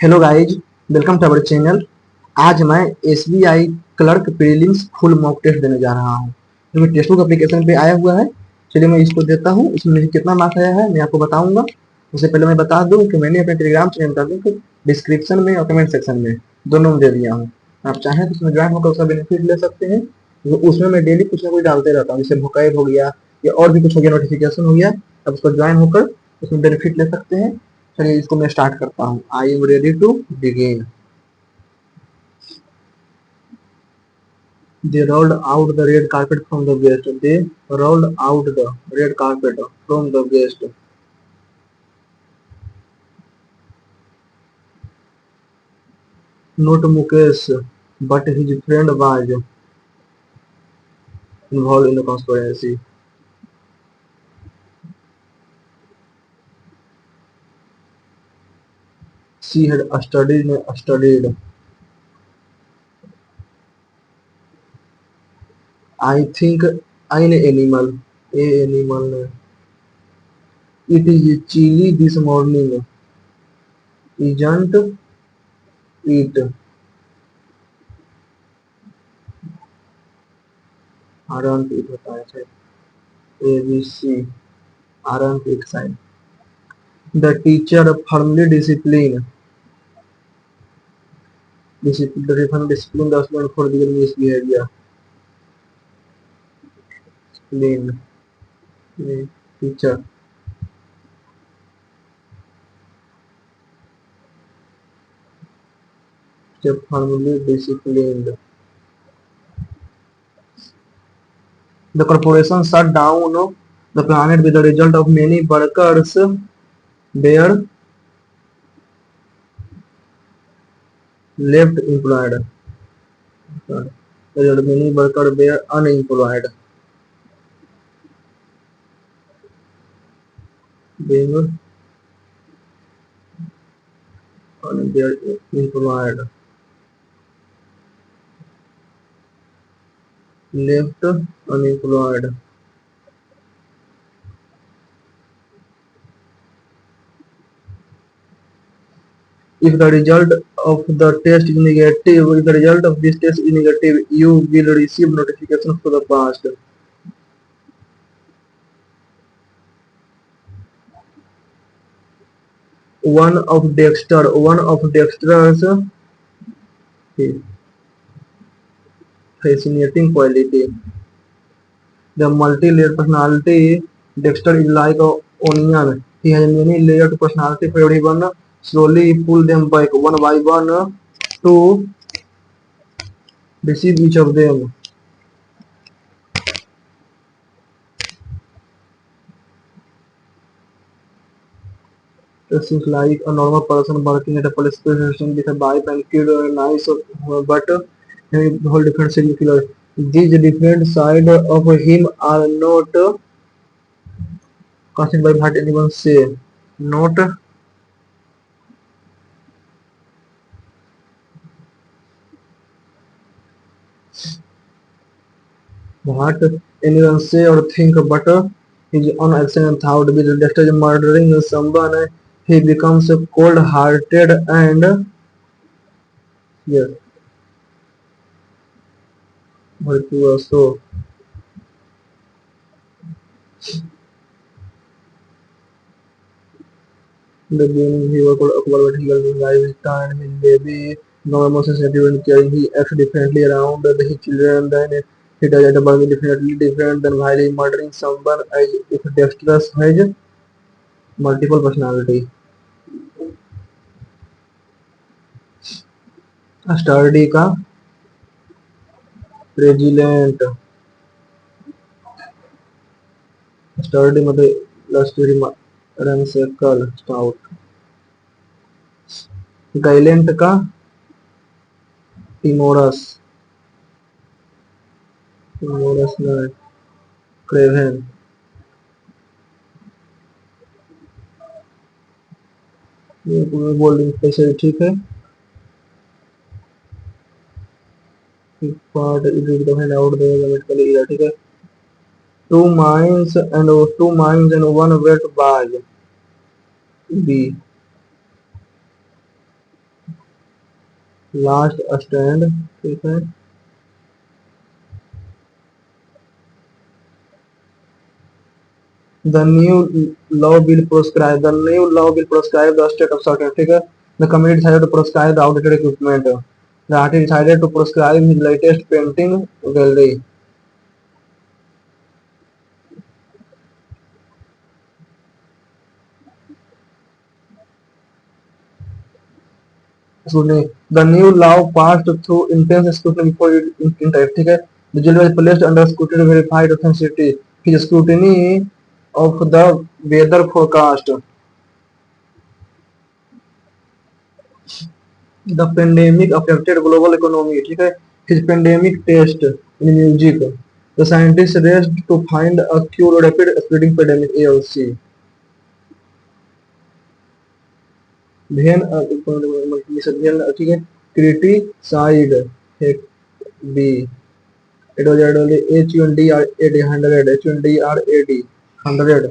Hello guys, welcome to our channel. आज मैं SBI clerk prelims full mock test देने जा रहा हूँ जो कि टेक्स्ट बुक एप्लीकेशन पे आया हुआ है। चलिए मैं इसको देता हूँ। इसमें मुझे कितना मार्क्स आया है मैं आपको बताऊंगा। उससे पहले मैं बता दूं कि मैंने अपने टेलीग्राम चैनल का लिंक डिस्क्रिप्शन में और कमेंट सेक्शन में दोनों में दे दिया हूँ। आप चाहें तो उसमें ज्वाइन होकर उसका बेनिफिट ले सकते हैं। तो उसमें मैं डेली कुछ ना कुछ डालते रहता हूँ, जैसे वोकैब हो गया या और भी कुछ हो गया, नोटिफिकेशन हो गया। आप उसको ज्वाइन होकर उसमें बेनिफिट ले सकते हैं। चलिए इसको मैं स्टार्ट करता हूँ। I am ready to begin. They rolled out the red carpet from the guest. They rolled out the red carpet from the guest. Not Mukesh, but his friend was involved in the conspiracy. She had studied. I think an animal. A animal. It is chilly this morning. Isn't it? Aren't it? होता है ABC. Aren't it sign? The teacher firmly disciplined. Discipline the student for their misbehavior. Discipline. Teacher. Firmly disciplined. The corporation shut down the planet with the result of many workers were left employed. The result of many workers were unemployed. Being employed. Left unemployed. If the result of the test is negative, if the result of this test is negative, you will receive notification for the past. One of Dexter's fascinating quality. The multi-layered personality. Dexter is like an onion. He has many layered personality for everyone. Slowly pull them back one by one to receive each of them. It seems like a normal person working at a police station with a bike and kid nice, but a whole different serial killer. These different sides of him are not considered by what anyone say. Not what anyone say or think, but his own action and thought. With Dexter murdering someone, he becomes cold-hearted and yes, virtuous. So in the beginning, he was awkward, but he was alive. His time, his baby, no emotions, sensitive and caring. He acts differently around his children than he does at work. Definitely different than while he murdering someone. As if Dexter has multiple personality. Sturdy का resilient. Sturdy मतलब लश्करी रंग से कल stout. गाइलेंट का timorous. Timorous में Craven. ये पूरे बोल्डिंग स्पेशल ठीक है। पार्ट इज द आउट देगा मेडिकल एरिया ठीक है। Two mines and one wet bag. B. Last stand, ठीक है। The new law will proscribe the state of certain, ठीक है। The committee decided to proscribe the outdated equipment, the artist decided to proscribe his latest painting gallery. Scrutiny, the new law passed through intense scrutiny before it enter, ठीक है। The जज was placed under scrutiny to verify authenticity, his scrutiny of the weather forecast. The pandemic affected global economy, ठीक है। His pandemic test in music, the scientist raced to find a cure rapid spreading pandemic एओसी। भेन भेन, ठीक है। Criticised be, it was added only HUNDRAD 100, HUNDRAD 100, HUNDRAD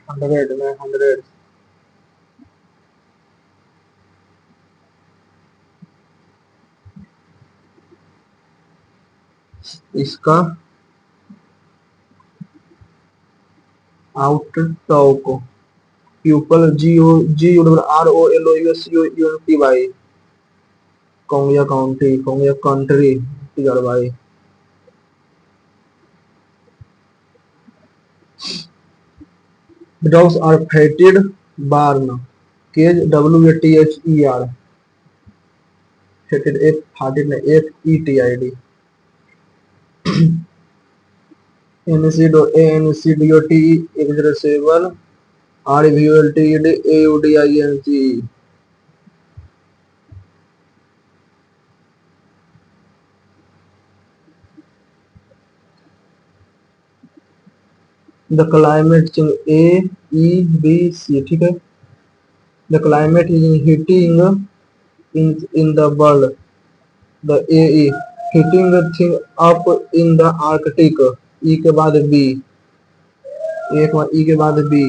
100 में 100। इसका आउटटॉक pupal GUROLOUSCOUNTY, कोंगिया county, कोंगिया country, जलवायु। The dogs are fatted barn, cage WATHER, fatted F fatted में FETID, ANCDOT 107 RVOLTD AUDINC। The climate change AEBC, ठीक है। The climate is heating in the world, the AE heating thing up in the Arctic, E के बाद B, एक बार E के बाद B.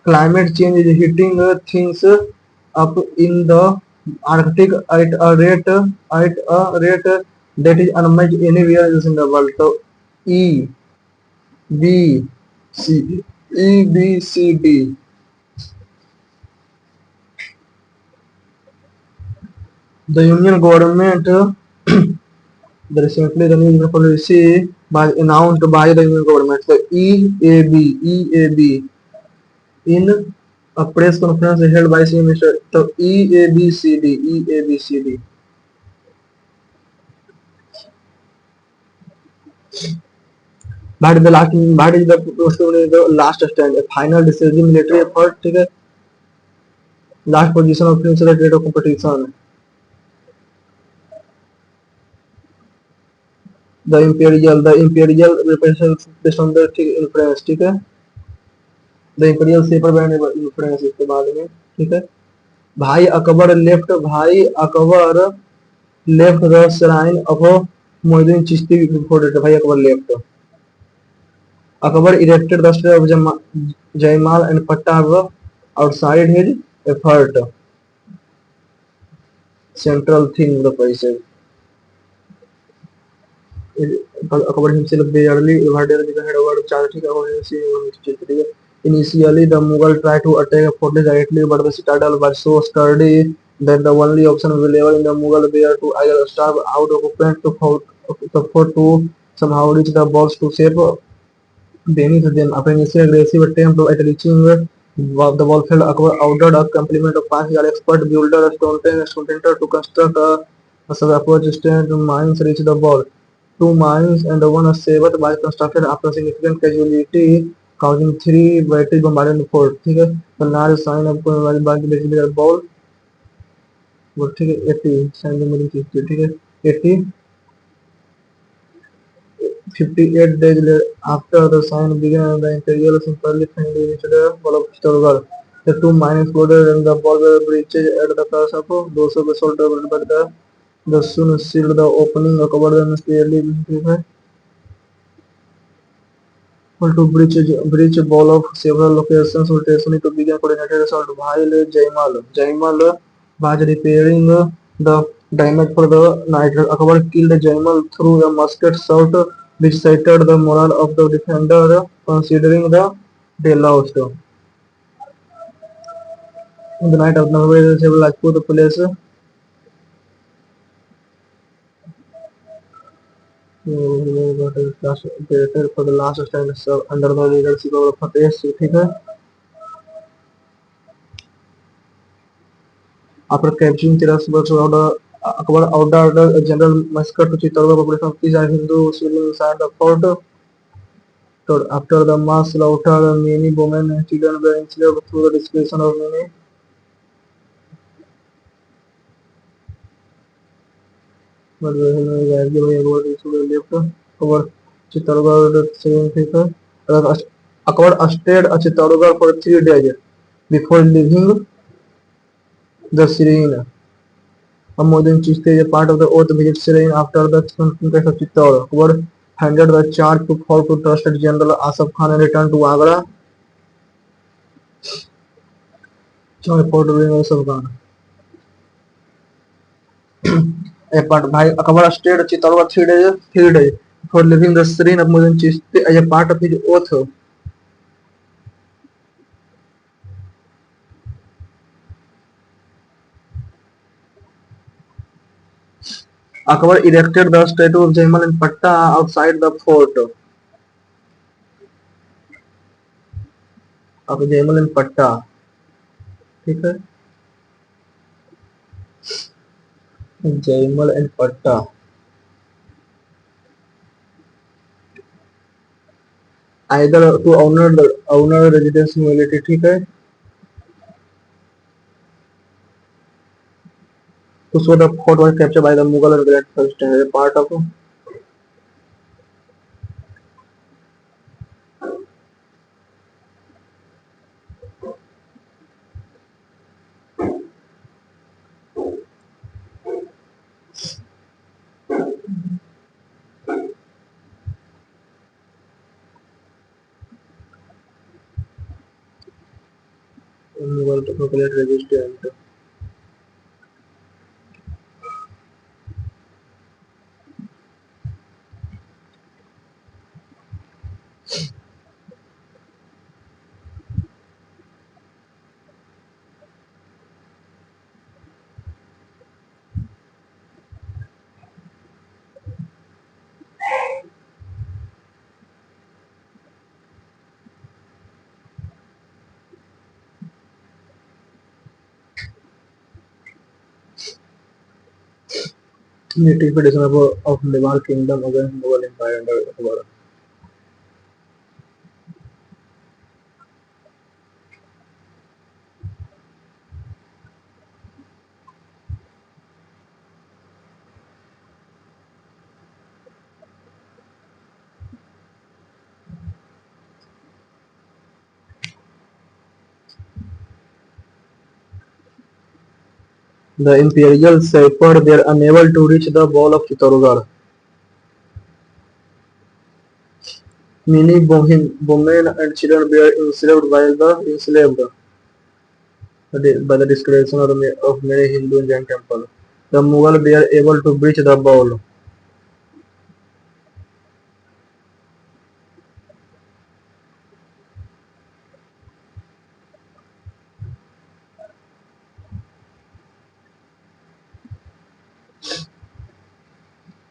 Climate change is heating things up in the Arctic at a rate that is unmatched anywhere else in the world, तो E B C EBCD। The Union government the recently the new policy was announced by the Union government, the EAB in a press conference held by CM Mr. तो EABCD। That is the last stand, a final decision military effort, ठीक है। Last position of future rate of competition, the imperial represents based on the influence, ठीक है। The imperial सेपर band influence इसके बाद में, ठीक है। भाई Akbar left the shrine of Moinuddin Chishti before death, भाई Akbar left. Akbar erected the statue of Jaimal and Patta outside his effort, central thing the passage. Akbar himself barely evaded the head over charge, ठीक है। Initially, the Mughal tried to attack a fortress directly, but the citadel was so sturdy that the only option available in the Mughal were to either starve out occupants to somehow reach the walls to save beneath them. After initial aggressive attempt at reaching the wall fell, Akbar ordered a complement of 5,000 expert builder students to construct a sub-approach mines reach the wall. Two mines and one sabat was constructed after significant casualty, causing 3 batteries bombarded the fort, ठीक है। The large sign of basically ball, वो ठीक है 80 sign number ठीक है 80 58 days later, after the sign began, the imperial simply finally reached the wall of Stolberg. The two mines exploded and the ball were breached at the pass of those of the soldiers, but the soon sealed the opening covered them clearly. To breach a ball of several locations rotationally to begin coordinated assault while Jaimal was repairing the damage for the night. Akbar killed Jaimal through a musket shot which shattered the morale of the defender considering they lost. On the night of November, several Rajput police got created for the last stand under the leadership of Fateh Singh. After capturing Tirasburg, Akbar ordered a general massacre to Chittorgarh population of peace and Hindu civilians inside the fort. So after the mass slaughter, many women and children were enslaved through the discretion of many. But the gradually left over Chittorgarh the 7th. Akbar stayed at Chittorgarh for 3 days before leaving the Syrian. Amodin Chishti is a part of the oath visit Syrian after the conquest of Chittor. Akbar handed the charge to fall to trusted General Asaf Khan and returned to Agra. So report during Asaf Khan. A part by Akbar stayed at Chittor for 3 days before leaving the Syrian. Amodin Chishti as a part of his oath. Akbar erected the statue of Jaimal in Patta outside the fort. Of Jaimal in Patta. ठीक है Jaimal in Patta. Either to honor residence humility. ठीक है So the fort was captured by the Mughal and Grand First as a part of Mughal calculate resistance. Native federation of Mewar Kingdom against Mughal Empire under Akbar. The Imperial suffered they are unable to reach the wall of Chittorgarh. Many women and children were enslaved by the discretion of many Hindu and Jain temples. The Mughal were able to breach the wall.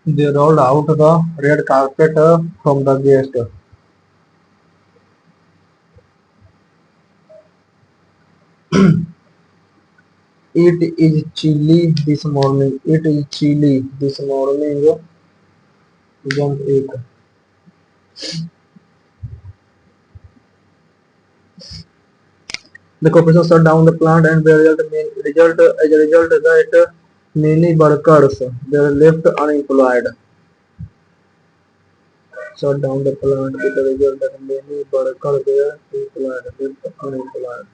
They rolled out the red carpet from the guest. It is chilly this morning. It is chilly this morning. Jump it. The corporation shut down the plant and as a result that many workers were left unemployed. Shut down the plant with the result that many workers were left unemployed.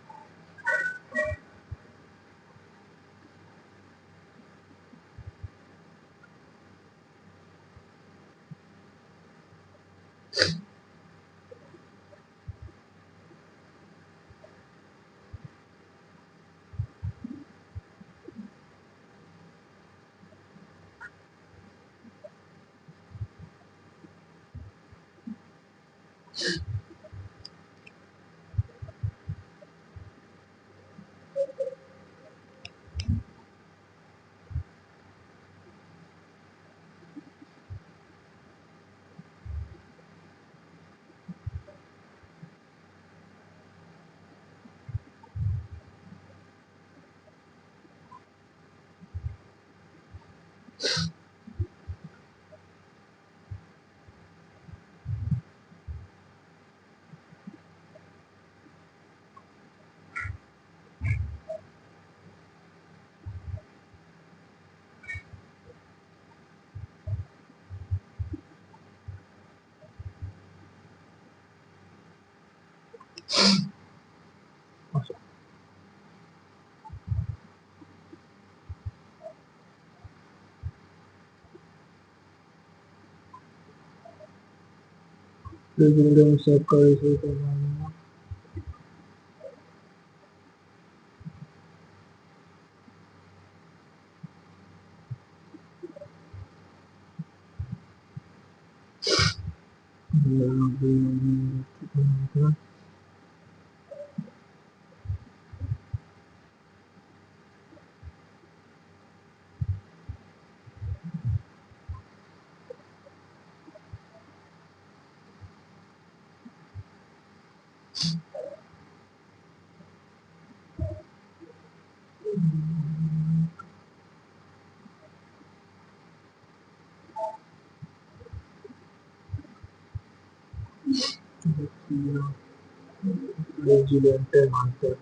रेजिडेंटे मानते हैं।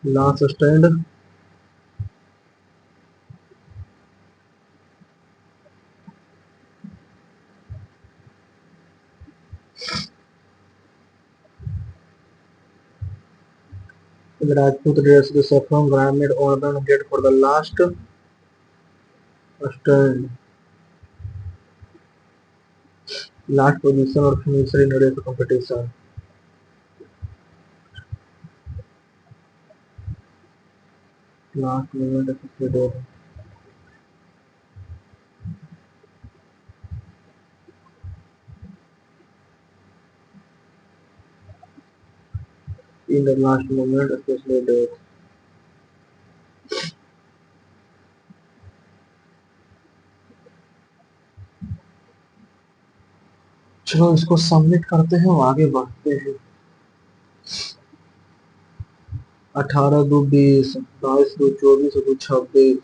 Last stand Rajput dress the saffron garment ornament get for the last stand. Last position or finisher in a race competition. Last moment associated. In the last moment associated. चलो इसको submit करते हैं और आगे बढ़ते हैं। 18 दो 20, 22 दो 24 दो 26,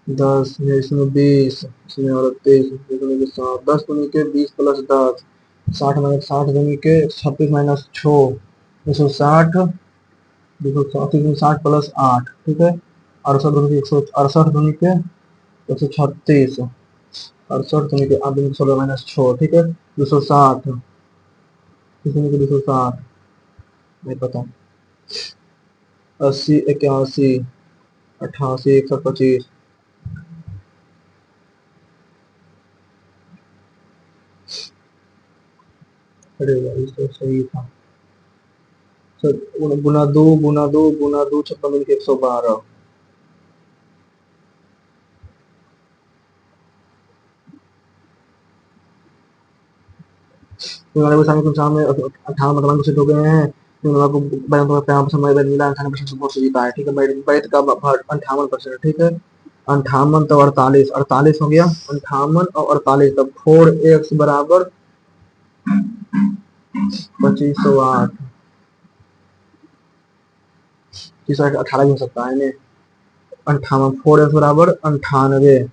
10 इसमें 20, इसमें 38, इसमें 7, 10 दूनी के 20 प्लस 10, 60 माइनस 60 दूनी के 26 माइनस 6, 260, 260 प्लस 8, ठीक है। 68 दूनी के 168 दूनी के 136, 68 दूनी के 8 दूनी के 16 माइनस 6, ठीक है। 260, दूनी के 260 नहीं पता। 80, 81, 88, 125, अरे यार ये तो सही था। सर गुना दो गुना दो गुना दो 56 दूनी के 112, निन्यानवे साल के सामने 58 घोषित हो गए हैं। समय मिला 98% सपोर्ट से जीता है, ठीक है। बैठ का 58%, ठीक है। 58 तो 48, 48 हो गया। 58 और 48 तब 4x बराबर 2508, 18 भी हो सकता है इन्हें। 58 4x बराबर 98,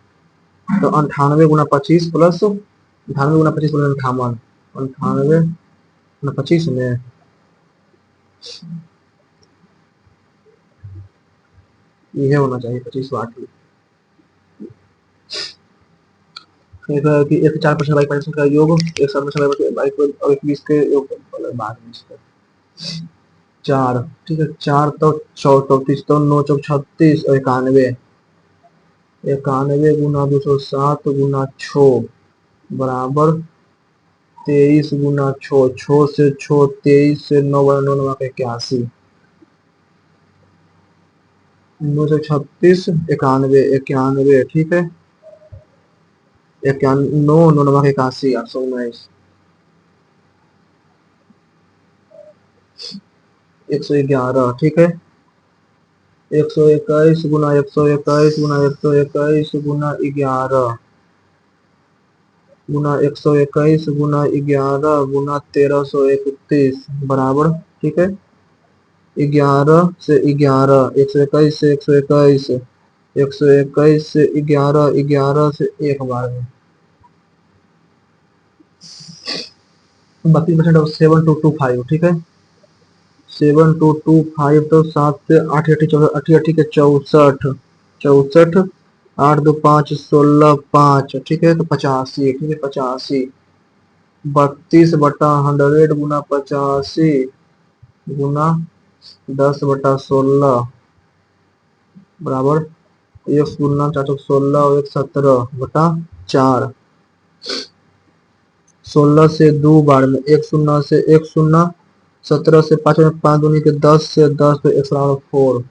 तो 98 गुना 25 प्लस 98 गुना 25 प्लस 58, 98 गुना 25 में ये होना चाहिए 2508। कि एक 4% बाई परसेंट का योग, एक 7% बाई और 21 के योग बाद में इसका 4, ठीक है। 4 तो 34 तो 9 चौक 36 और 91, 91 गुना 207 गुना 6 बराबर 23 गुना 6, 6 से 6 23 से 9 बड़ा 9 9 81, 9 से 36 91 91, ठीक है। 91 9 9 81 819, 111, ठीक है। 121 गुना 121 गुना 121 गुना 11, गुना 121 गुना 11 गुना 1331 बराबर, ठीक है, 11 से 11, 121 से 121, 121 से 11, 11 से एक बार में 32% और 7225, ठीक है, 7225 तो 7 से 8 अठी 64 अठी के 64, 64, 8 2 5 16 5, ठीक है, तो 85, ठीक है, 85, 32/100 गुना 85 गुना 10/16 बराबर 1 गुना 416 और 1 17/4, 16 से 2 बार में 1 शून्य से 1 शून्य, 17 से 5 में 5 दूनी के 10 से 10 तो 1/4,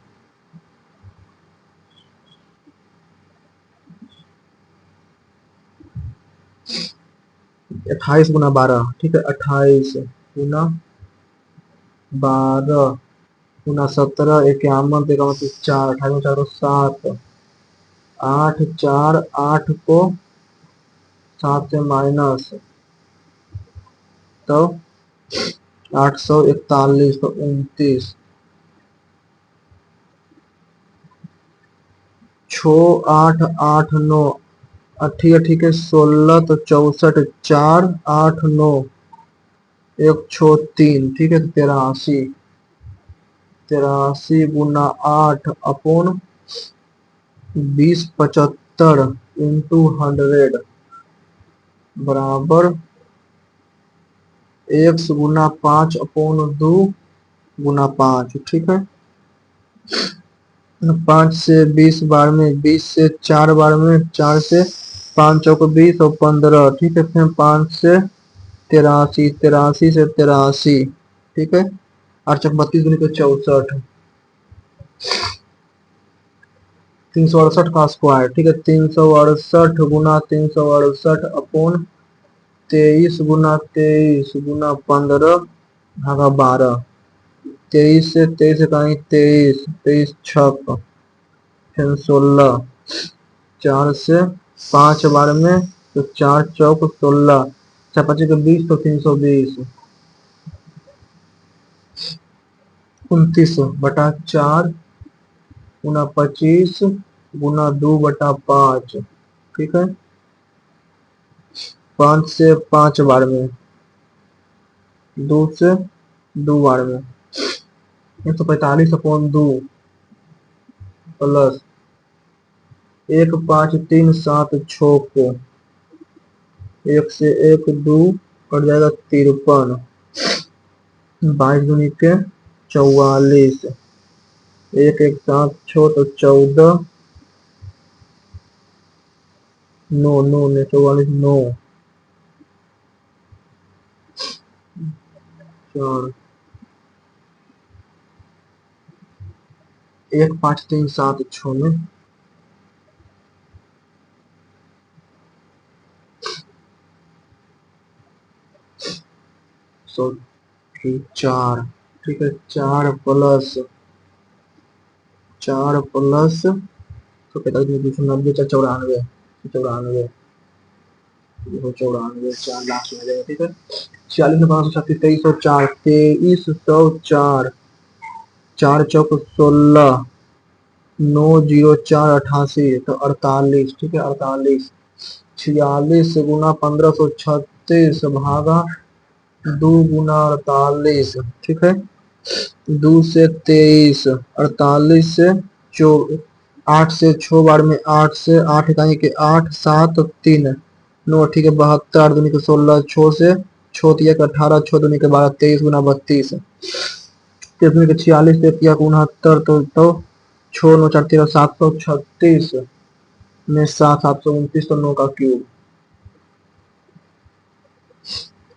28 गुना 12, ठीक है, 28 गुना 12 गुना 17, 51, 4, 28 4 7, 8 4, 8 को 7 से माइनस तो 841 तो 29, 6 8 8 9, अठी अठी के 16 तो 64, 4 8 9, 1 6 3, ठीक है, तो 83, 83 गुना 8 अपोन 20 75 इंटू 100 बराबर 1 गुना 5 अपोन 2 गुना 5, ठीक है, 5 से 20 बार में, 20 से 4 बार में, 4 से 5 चौक 20 और 15, ठीक है, फिर 5 से 83, 83 से 83, ठीक है, 8 चौक 32 गुनी तो 64, 368 का स्क्वायर, ठीक है, 368 गुना 368 अपोन 23 गुना 23 गुना 15 भागा 12, 23 से 23 कहीं 23, 23 छक, फिर 16, 4 से 5 बार में तो 4 चौक 16, 4 5 के 20 तो 320, 29/4 गुना 25 गुना 2/5, ठीक है, 5 से 5 बार में, 2 से 2 बार में 145 अपोन 2 प्लस 1 5 3 7 6 को 1 से 1 2 कट जाएगा 53, 22 दूनी के 44, 1 1 7 6 तो 14, 9 9 ने 44 9 4 1 5 3 7 6 में 4, ठीक है, 4 प्लस तो 45 290 94, 94 94 4 लाख में जाएगा, ठीक है, 46 में 536 2304, 2304, 4 चौक 16, 9 0 4 88 तो 48, ठीक है, 48, 46 गुना 1536 भागा 2 गुना 48, ठीक है, 2 से 23, 48 से 8 से 6 बार में, 8 से 8 इकाई के 8 7 3 9, ठीक है, 72, 8 दूनी के 16, 6 से 6 तिया के 18, 6 दूनी के 12, 23 गुना 32, 23 के 46, 33 के 69 तो 6 9 4 13 736 में 7 729 तो 9 का क्यूब,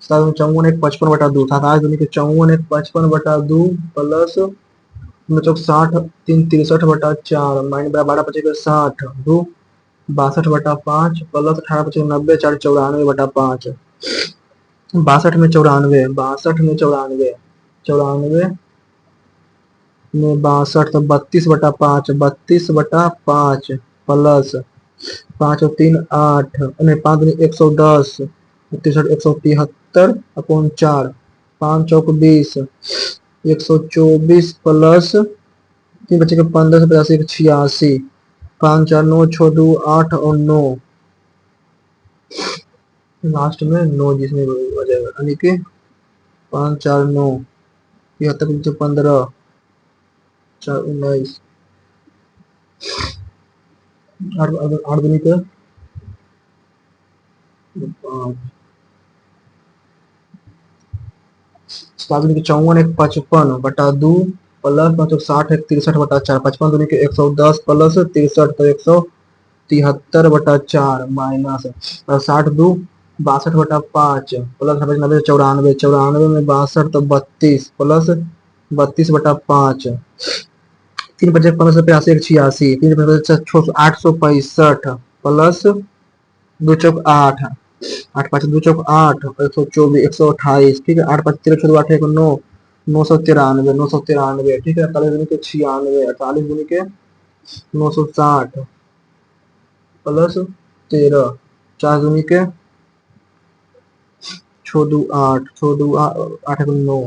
54 1 55/2, 27 दूनी के 54 1 55/2 प्लस 60 3 63/4 माइनस 12 25 60 2 62/5 प्लस 18 25 90 4 94/5, 62 में 94, 62 में 94, 94 में 62 तो 32/5, 32/5 प्लस 5 और 3 8 नहीं 5 दूनी 110 63 173 अपॉन 4 5 चौक 20 124 प्लस 3 बचे के 15 से 85 86 5 4 9 6 2 8 और 9 लास्ट में 9 जिसमें बचेगा यानी कि 5 4 9 73 15 4 19 8 दूनी के 5 दूनी के 54 1 55 बटा 2 प्लस 5 60 1 63 बटा 4 55 दूनी के 110 प्लस 63 तो 173 बटा 4 माइनस 60 2 62 बटा 5 प्लस 90 94 94 में 62 तो 32 प्लस 32 बटा 5 3 बचे 15 से 85 86 3 बचे 865 प्लस 2 चौक 8 8 5 2 चौक 8 124 128 ठीक है 8 5 13 6 8 1 9 993 ठीक है 48 गुनी के 96 48 गुनी के 960 प्लस 13 4 गुनी के 6 2 8 6 2 8 1 9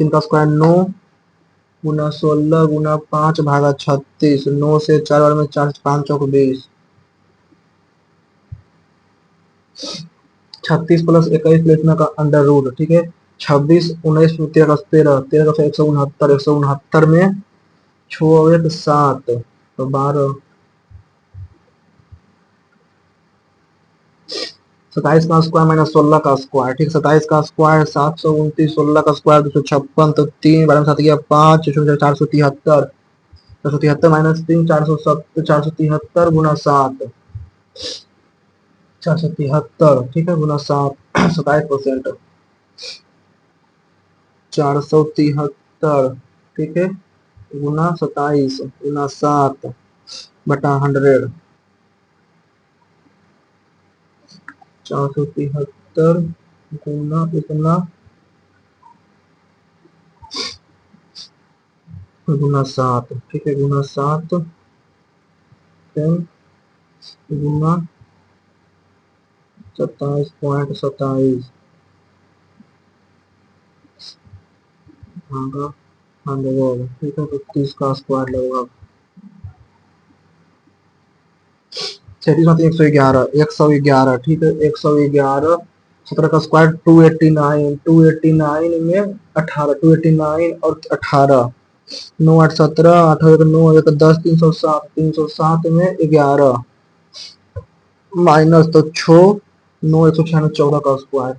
3 का स्क्वायर 9 गुना 16 गुना 5 भागा 36 9 से 4 बार में 4 5 चौक 20 36 प्लस 21 लेटना का अंडर रूट ठीक है 26 19 13 का 13 का 169 में 6 और 1 7 तो 12 27 का स्क्वायर माइनस 16 का स्क्वायर ठीक 27 का स्क्वायर 729 16 का स्क्वायर 256 तो 3 12 में 7 गया 5 473 473 माइनस 3 470 473 गुना 7 473 ठीक है गुना 7 27% 473 ठीक है गुना 27 गुना 7 बटा 100 473 गुना इतना गुना 7 ठीक है गुना 7 गुना 27.27 भागा 100 ठीक है तो 30 का स्क्वायर लगभग 111 ठीक है 111 17 का स्क्वायर 289 में 18 289 और 18 9 8 17 8 1 9 1 10 307 में 11 माइनस तो 6 9 196 14 का स्क्वायर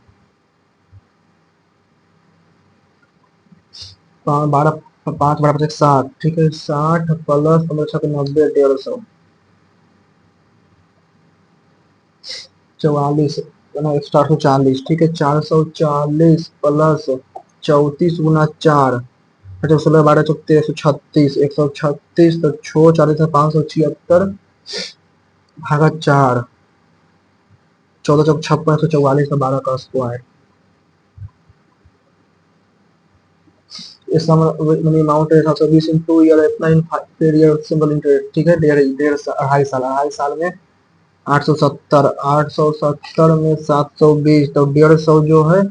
12 5 12 60 ठीक है 60 प्लस 15 90 150 44 एक्स्ट्रा 440 ठीक है 440 प्लस 34 गुना 4 16 12 1336 136 तो 6 40 576 भागा 4 14 चौक 56 144 तो 12 का स्क्वायर इस मनी अमाउंट है 720 इनटू ईयर इतना इन पीरियड सिंबल इंटरेस्ट ठीक है डेढ़ अढ़ाई साल में 870 में 720 तो 150 जो है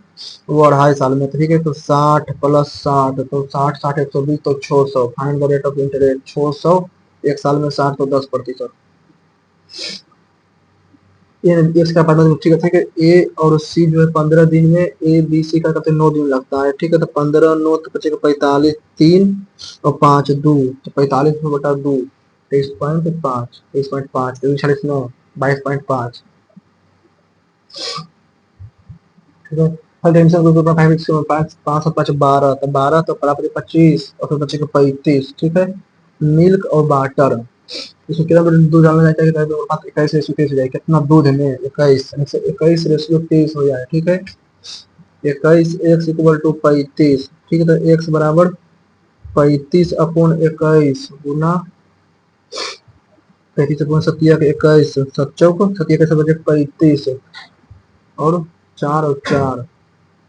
वो अढ़ाई साल में ठीक है तो 60 प्लस 60 तो 60 60 120 तो 600 find the rate of interest 600 एक साल में 60 तो 10%। इसका पता ठीक है ए और सी जो है 15 दिन में ए बी सी का कहते 9 दिन लगता है ठीक है तो 15 9 तो बचेगा 45 3 और 5 2 तो 45 में बटा 2 23.5 23.5 9 22.5 ठीक है हर टेंशन को 5 5 और 5 12 तो 12 तो बराबर 25 और फिर बचेगा 35 ठीक है मिल्क और वाटर इसमें कितना दूध डालना चाहता है तो 21 रेशियो 23 हो जाए कितना दूध में 21 रेशियो 23 हो जाए ठीक है 21 एक्स इक्वल टू 35 ठीक है तो एक्स बराबर 35 अपॉन 21 गुना 35 अपॉन 21 सत्या कैसे बचे 35 और 4 और 4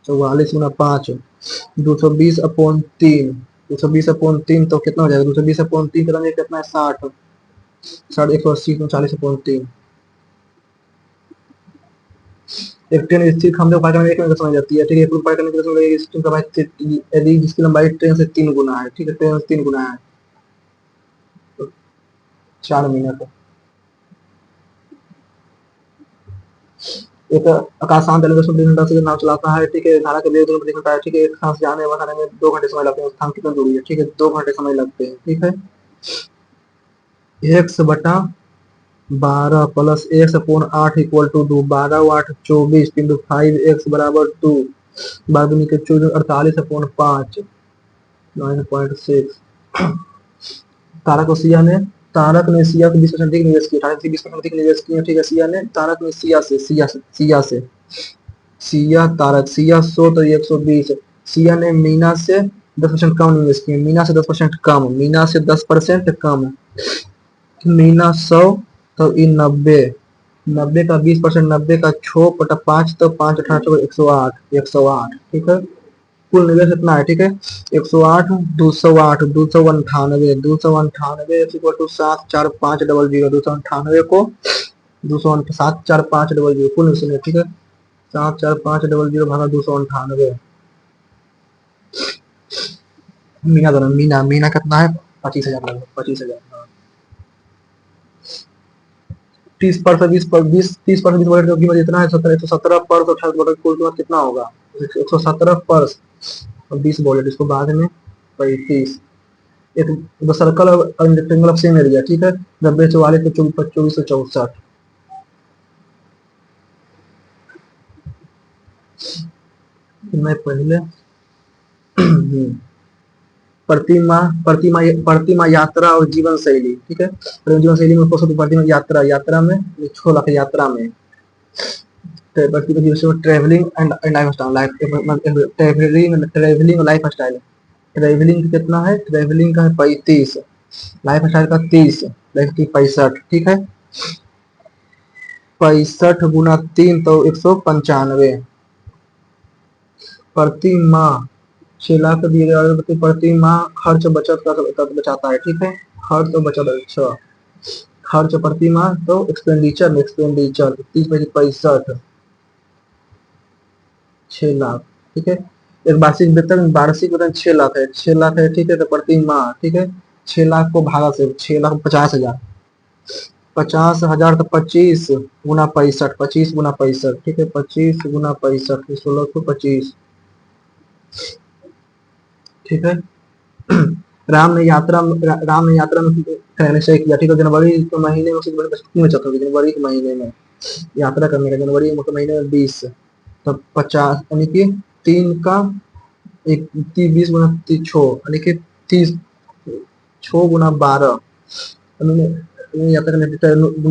44 गुना 5 220 अपॉन 3 220/3 तो कितना हो जाएगा? 220/3 का कितना है? 60। 180 39/3। एक ट्रेन स्थिर खंभे को पार करने में 1 मिनट का समय जाती है, ठीक है। एक पार करने के समय लगेगी स्ट्रिंग का भाई यदि जिसकी लंबाई ट्रेन से 3 गुना है, ठीक है। ट्रेन से 3 गुना है तो 4 मिनट। एक आकाशांत एलिवेशन से नाव चलाता है, ठीक है। धारा के वेग दोनों देखता है, ठीक है। एक सांस जाने और आने में 2 घंटे समय लगते हैं। स्थान कितना दूरी है, ठीक है। 2 घंटे समय लगते हैं, ठीक है। x बटा 12 plus x upon 8 equal to 2। 12 8 24 into 5x बराबर 2। 12 दूनी के 24 48/5 9.6। तारक ने सिया को 20% अधिक निवेश किया। तारक ने 20% अधिक निवेश किया, ठीक है। सिया ने तारक ने सिया तारक सिया 100 तो 120। सिया ने मीना से 10% कम निवेश किया। मीना से 10% कम, मीना से 10% कम। मीना 100 तो इन 90। 90 का 20%, 90 का 6/5 तो 5 18 108 108, ठीक है। कुल निवेश इतना है, ठीक है। 108 208 298 298 इक्वल टू 74500। 298 को 74500 कुल निवेश, ठीक है। 74500 भागा 298। मीना दोनों मीना मीना कितना है? 25,000 लगभग 25,000। 30% 20 30% 20 की कीमत इतना है 117 पर 18 कुल कीमत कितना होगा? 117 पर और 20 बोलेट इसको बाद में 35। एक सर्कल और रेक्टेंगल ऑफ सेम एरिया, ठीक है। 90 44 तो 2464। मैं पहले प्रतिमा यात्रा और जीवन शैली, ठीक है। जीवन शैली में प्रतिमा यात्रा में 6 लाख यात्रा में travelling and life style. Travelling कितना है? ट्रेवलिंग का है 35, लाइफ स्टाइल का 30, लाइफ की 65, ठीक है। 65 गुना 3 तो 195 प्रति माह। 6 लाख दिए गए प्रति माह खर्च बचत का बचाता है, ठीक है। खर्च और बचत, अच्छा। खर्च प्रति माह तो एक्सपेंडिचर 30 6 लाख, ठीक है। एक वार्षिक वेतन 6 लाख है, 6 लाख है, ठीक है। तो प्रति माह, ठीक है। 6 लाख को भागा से 6 लाख 50,000, 50,000 तो 25 गुना 65, 25 गुना 65, ठीक है। 25 गुना 65 1625, ठीक है। राम ने यात्रा में निश्चय किया, ठीक है। जनवरी के महीने में कितनी बचत होगी? जनवरी के महीने में यात्रा करने का, जनवरी के महीने में 20 तो 50 यानी कि 3 का 20 गुना 6 यानी कि 30 6 गुना 12 यात्रा करने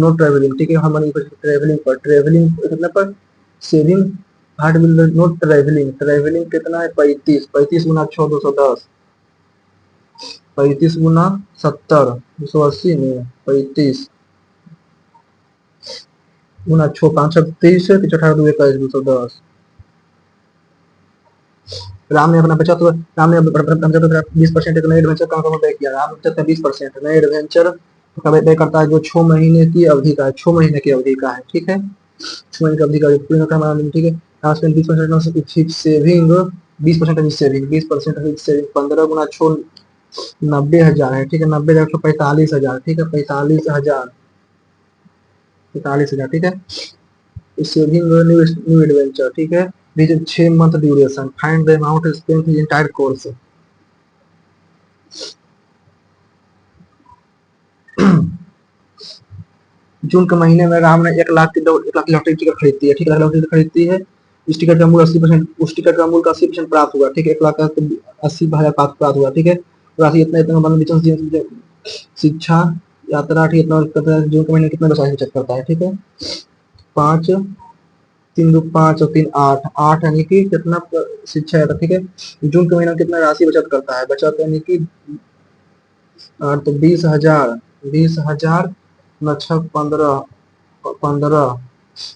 नो ट्रेवलिंग, ठीक है। हम ट्रेवलिंग कितना पर saving heart bill note travelling. Travelling कितना है? 35 35 गुना 6 210 35 गुना 70 280 में 35 गुना 6 5 30 18 2 21 210। राम ने अपना 20% नए एडवेंचर काम का व्यय किया। राम ने 20% नए एडवेंचर का व्यय करता है जो 6 महीने की अवधि का है, 6 महीने की अवधि का है, ठीक है। 6 महीने की अवधि का पूर्ण का हमारा, ठीक है। 20% सेविंग 20% सेविंग 20% सेविंग 15 गुना 6 90,000 है, ठीक है। 90,000 तो 45,000, ठीक है। 45,000, ठीक है। सेविंग न्यू एडवेंचर, ठीक है। 6 month duration. Find the amount spent in entire course. जून के महीने में राम ने 1 लाख की लॉटरी टिकट खरीदती है, ठीक है। लॉटरी टिकट खरीदती है। इस टिकट का मूल्य 80%, उस टिकट का मूल्य का 80% प्राप्त हुआ, ठीक है। 1 लाख का 80,000 प्राप्त हुआ, ठीक है। राशि इतना इतना शिक्षा यात्रा, ठीक है। जून के महीने कितना पैसा बचत करता है, ठीक है। 5 3 2 5 और 3 8 8 यानी कि कितना शिक्षा है, ठीक है। जून के महीने में कितना राशि बचत करता है? बचत यानी कि तो 20,000 20,000 न 15 15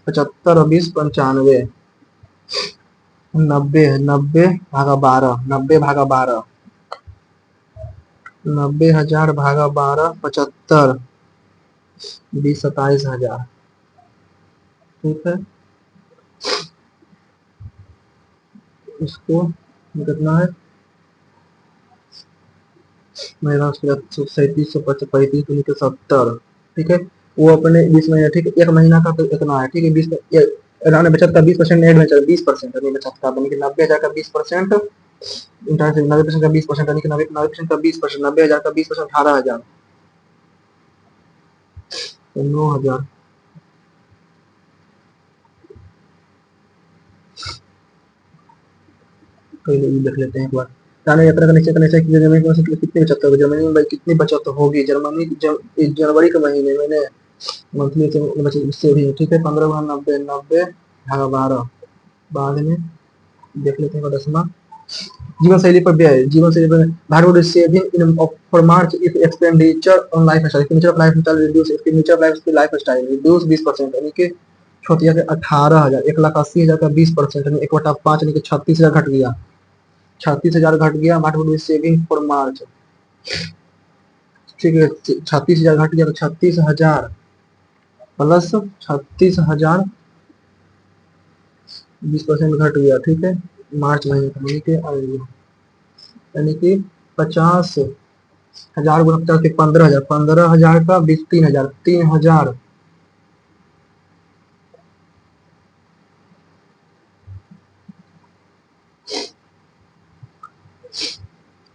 75 और 20 95 90 90 भागा 12 90 भागा 12 90,000 भागा 12 75 20 27,000। ठीक है, इसको कितना है मेरा 37,सौ ठीक है। वो अपने 20 महीने, ठीक है, एक महीना का तो इतना है, ठीक है। 20 इन्होंने बचत का 20% एड में चल 20% अपनी बचत का, यानी कि 90,000 का 20%, 90% का 20%, यानी कि 90% का 20%, 90,000 का 20%, 18,000, तो 9,000। पहले ये देख लेते हैं एक बार। ताने यात्रा का निश्चय करने से कि जर्मनी में से कितनी बचत होगी, जर्मनी में कितनी बचत होगी, जर्मनी जनवरी के महीने में मंथली बचत इससे भी, ठीक है। 15 गुना 90, 90 भागा 12, बाद में देख लेते हैं 10वां। जीवन शैली पर व्यय, जीवन शैली पर Bharat saving in for March if expenditure on life style, expenditure of life style reduce, expenditure life style reduce 20%, यानी कि छोटिया के 18,000, 1,80,000 का 20%, यानी 1/5, यानी कि 36,000 घट गया, 36,000 घट गया। मार्ट सेविंग फॉर मार्च, ठीक है, 36,000 घट गया, तो 36,000 प्लस 36,000 20% घट गया, ठीक है। मार्च महीने का, यानी कि 50,000 गुना 50 के 15,000, 15,000 का 20, 3,000, 3,000।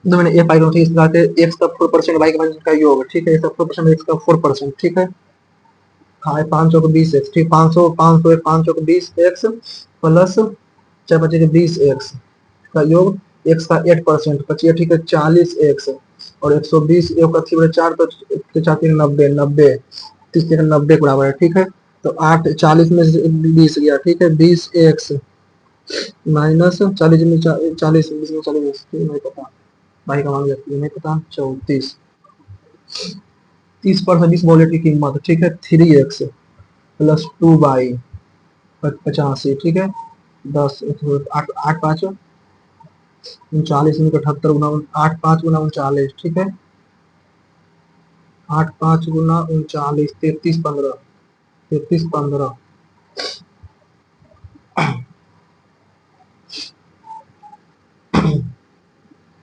तो मैंने ये पाई थी इस प्रकार के एक्स का 4% वाई का योग, ठीक है, इसका 4% एक्स का 4%, ठीक है। हाँ, 500 को 20 एक्स, ठीक, 500 500 500 को 20 एक्स प्लस 4 बचे के 20 एक्स का योग, एक्स का 8% बचिए, ठीक है, 40 एक्स, और 120 एक का 4, तो 4 90, 90 30 90 के बराबर है, ठीक है। तो 8 40 में से 20 गया, ठीक है, 20 एक्स माइनस 40 में 40, 20 में 40, नहीं पता भाई का मांग जाती है, नहीं पता, 34, 30% इस वॉलेट की कीमत, ठीक है, 3x प्लस 2 बाई 85, ठीक है, 10 8 8 5 39, 78 गुना 8 5 गुना 39, ठीक है, 8 5 गुना 39, 33 15, 33 15,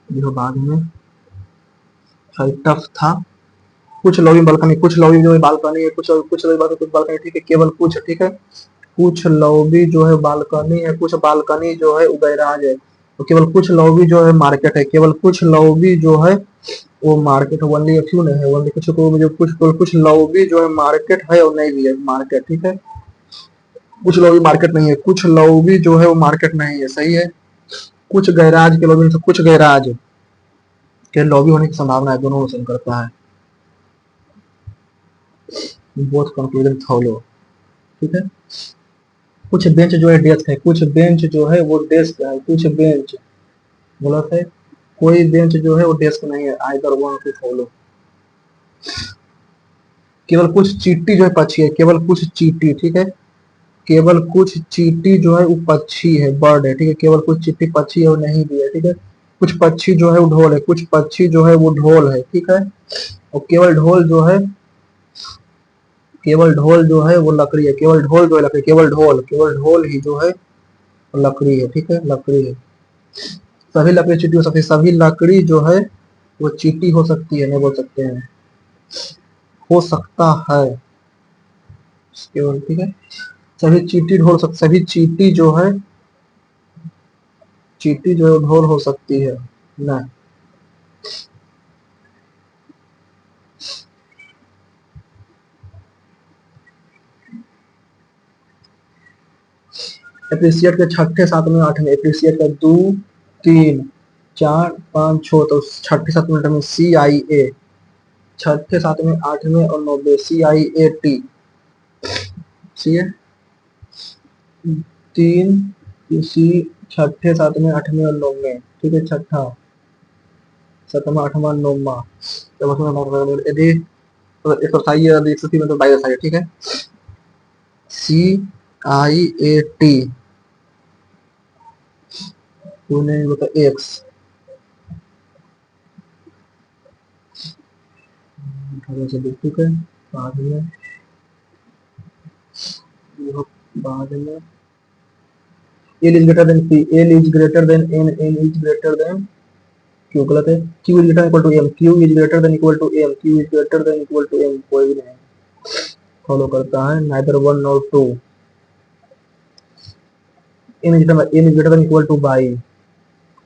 जो बाद में टफ था। कुछ लॉबी बालकनी, कुछ लॉबी जो है बालकनी है, कुछ लॉबी बालकनी, कुछ बालकनी, ठीक है, केवल कुछ, ठीक है, कुछ लॉबी जो है बालकनी है, कुछ बालकनी जो है गैराज है, तो केवल कुछ लॉबी जो है मार्केट है, केवल कुछ लॉबी जो है वो मार्केट है, ओनली फ्यू नहीं है, ओनली कुछ को जो कुछ लॉबी जो है मार्केट है और नहीं भी है मार्केट, ठीक है। कुछ लॉबी मार्केट नहीं है, कुछ लॉबी जो है वो मार्केट नहीं है, सही है। कुछ गैराज के लॉबी, कुछ गैराज के लॉबी होने की संभावना है, दोनों रोशन करता है। बोथ कंक्लूजन फॉलो, ठीक है। कुछ बेंच जो है डेस्क है, कुछ बेंच जो है वो डेस्क है, कुछ बेंच गलत है, कोई बेंच जो है वो डेस्क नहीं है, आइदर वन टू फॉलो। केवल कुछ चींटी जो है पक्षी है, केवल कुछ चींटी, ठीक है, केवल कुछ चींटी जो है वो पक्षी है, बर्ड है, ठीक है, केवल कुछ चींटी पक्षी है और नहीं भी है, ठीक है। कुछ पक्षी जो है वो ढोल है, कुछ पक्षी जो है वो ढोल है, ठीक है। और केवल ढोल जो है वो लकड़ी है, केवल ढोल जो है लकड़ी, केवल ढोल ही जो है लकड़ी है, ठीक है, लकड़ी है। सभी लकड़ी चींटी हो सकती है, सभी लकड़ी जो है वो चींटी हो सकती है, नहीं बोल सकते हैं, हो सकता है केवल, ठीक है। सभी चींटी ढोल सकती, सभी चींटी जो है, चींटी जो है ढोल हो सकती है, नहीं। एप्रिसिएट के छठे सातवें आठवें, एप्रिसिएट का 2 3 4 5 6, तो छठे सातवें आठवें CIA, छठे सातवें आठवें और 90 CIAT, सी है 3 सी, छठे सातवें आठवें और 90, ठीक है, छठा सातवां आठवां 9वां, यदि एक सौ अठाई है, 130 में तो 22 है, ठीक है। CIAT तूने बता एक्स, ठीक है। बाद में बाद में L is greater than P, L is greater than N, N is greater than Q, गलत है। Q is greater equal to M, Q is greater than equal to M, Q is greater than equal to M, कोई भी नहीं follow करता है, neither one nor two. N is greater than equal to by,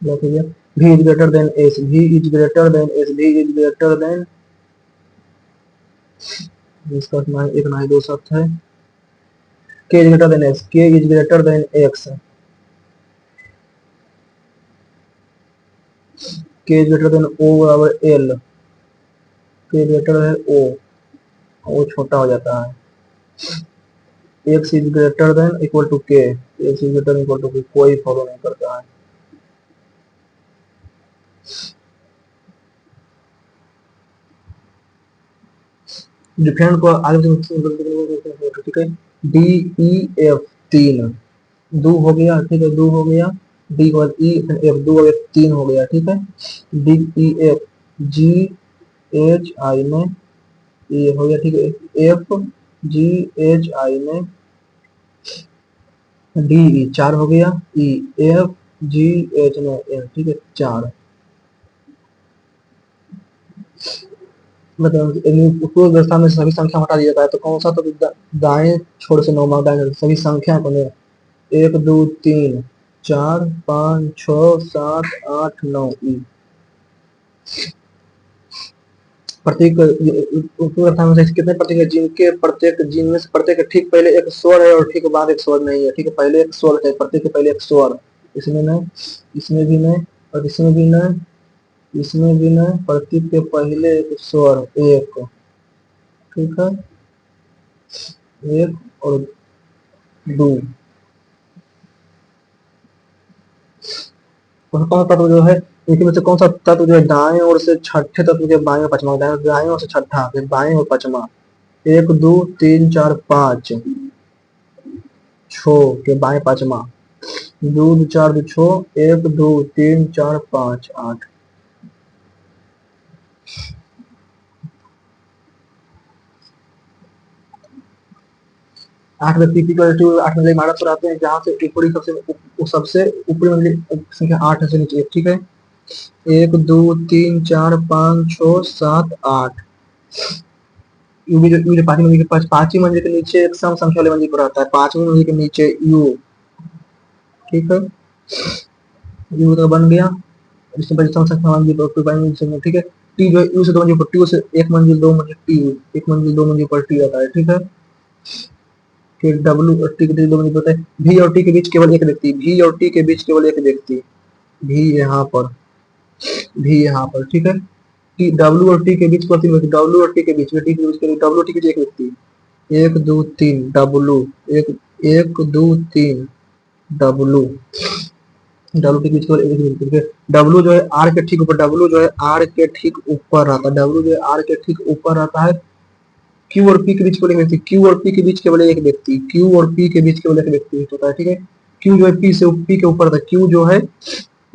गलत हो गया। v is greater than S, v is greater than S, v is greater than, इसका एक ना ही दो शब्द है। k is greater than s, k is greater than x, k is greater than o बराबर l, k greater than o छोटा हो जाता है। x is greater than equal to k, x is greater than equal to k, कोई follow नहीं करता है। Different को आगे ठीक है। डी ई एफ तीन, दो हो गया, ठीक है, दो हो गया। डी और ई एफ, दो और एक तीन हो गया, ठीक है। D E F, ji H I में ये हो गया, ठीक है। एफ जी एच आई में डी ई चार हो गया, ई एफ जी एच में एफ, ठीक है, चार। मतलब उपरोक्त व्यवस्था में सभी संख्या हटा दिया जाता है तो कौन सा, तो दाएं छोर से नौ मार्क दाएं सभी संख्या को एक दो तीन चार पाँच छ सात आठ नौ, प्रत्येक उपयोगिता में से कितने प्रत्येक है, जिनके प्रत्येक जिन में से प्रत्येक ठीक पहले एक स्वर है और ठीक बाद एक स्वर नहीं है, ठीक है, पहले एक स्वर है, प्रत्येक के पहले एक स्वर, इसमें नहीं, इसमें भी नहीं, और इसमें भी नहीं, इसमें भी नहीं, प्रत्येक के पहले एक स्वर एक, ठीक है, एक और दो। कौन सा तत्व जो है, इनके में से कौन सा तत्व जो है दाएं ओर से छठे तत्व के बाएं और पचमा, दाएं ओर से छठा फिर बाएं और पचमा, एक दो तीन चार पाँच छो के बाएं पचमा, दो दो चार दो छो, एक दो तीन चार पाँच आठ। आठ व्यक्ति की आठ मंजिल इमारत पर आते हैं जहाँ से ऊपरी सबसे ऊपरी मंजिल संख्या आठ से नीचे, ठीक है। एक दो तीन चार पाँच छो सात आठ, यू भी जो पांचवी मंजिल के पास पांचवी मंजिल के नीचे एक सम संख्या वाली मंजिल पर आता है, पांचवी मंजिल के नीचे यू, ठीक है, यू तो बन गया, इसमें बड़ी सम संख्या मंजिल पर बन, ठीक है। टी जो यू से दो मंजिल पर, टी से एक मंजिल दो मंजिल टी, एक मंजिल दो मंजिल पर टी आता है, ठीक है। फिर डब्ल्यू और टी के दो मंजिल होता है, भी और टी के बीच केवल एक व्यक्ति, भी और टी के बीच केवल एक व्यक्ति, भी यहाँ पर, भी यहाँ पर, ठीक है। टी डब्ल्यू और टी के बीच तीन व्यक्ति, डब्ल्यू और टी के बीच में, टी के बीच डब्ल्यू टी के बीच एक व्यक्ति, एक दो तीन डब्ल्यू, एक एक दो तीन डब्ल्यू, डब्ल्यू के बीच केवल एक व्यक्ति, डब्ल्यू जो है आर के ठीक ऊपर, डब्ल्यू जो है आर के ठीक ऊपर रहता है, डब्ल्यू जो है आर के ठीक ऊपर रहता है। क्यू और पी के बीच केवल एक व्यक्ति, क्यू और पी के बीच केवल एक व्यक्ति, क्यू और पी के बीच केवल एक व्यक्ति होता है, ठीक है। क्यू जो है पी के ऊपर रहता है, क्यू जो है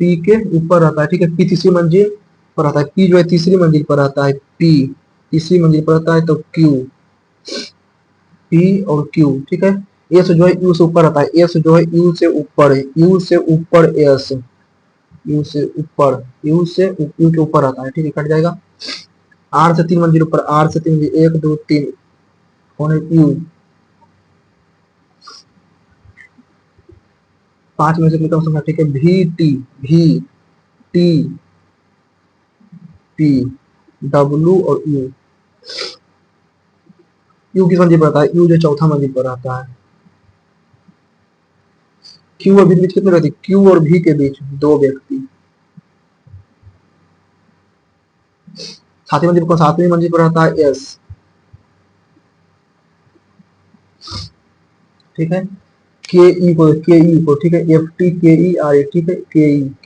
पी के ऊपर रहता है, ठीक है। पी तीसरी मंजिल पर आता है, पी जो है तीसरी मंजिल पर आता है, पी तीसरी मंजिल पर आता है तो क्यू, पी और क्यू, ठीक है। एस जो है यू से ऊपर आता है, एस जो है यू से ऊपर है, यू से ऊपर एस, यू से ऊपर, यू से यू के ऊपर आता है, ठीक है, कट जाएगा। आर से तीन मंजिल ऊपर, आर से तीन मंजिल एक दो तीन, कौन है यू, पांच में से कितना संख्या, ठीक है, भी टी, भी टी पी डब्ल्यू और यू, यू किस मंजिल पर आता है, यू जो चौथा मंजिल पर आता है। क्यू और भी के बीच कितने व्यक्ति, क्यू और भी के बीच दो व्यक्ति, सातवीं मंजिल पर, सातवीं मंजिल पर आता है एस, ठीक है। के ई को, ठीक है, एफ टी के ई आर ए, ठीक है, के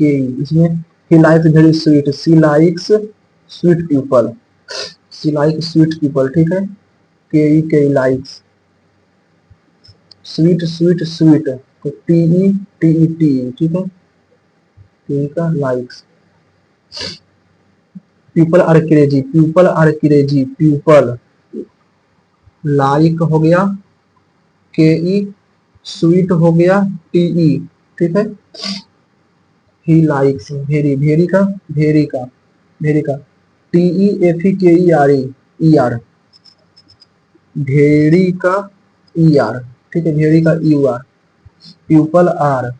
ई इसमें ही likes very sweet, C likes sweet people, C like sweet people, ठीक है, K E likes sweet sweet sweet, तो टी ई टी, ठीक है, टी का likes, people are crazy, people are crazy, people. Like हो गया के ई, स्वीट हो गया टी ई, ठीक है। ही लाइक्स, भेरी, भेरी का भेरी का भेरी का टी ई एफ ई के ई आर ई आर, भेड़ी का ई आर, ठीक है, भेड़ी का U R. People are,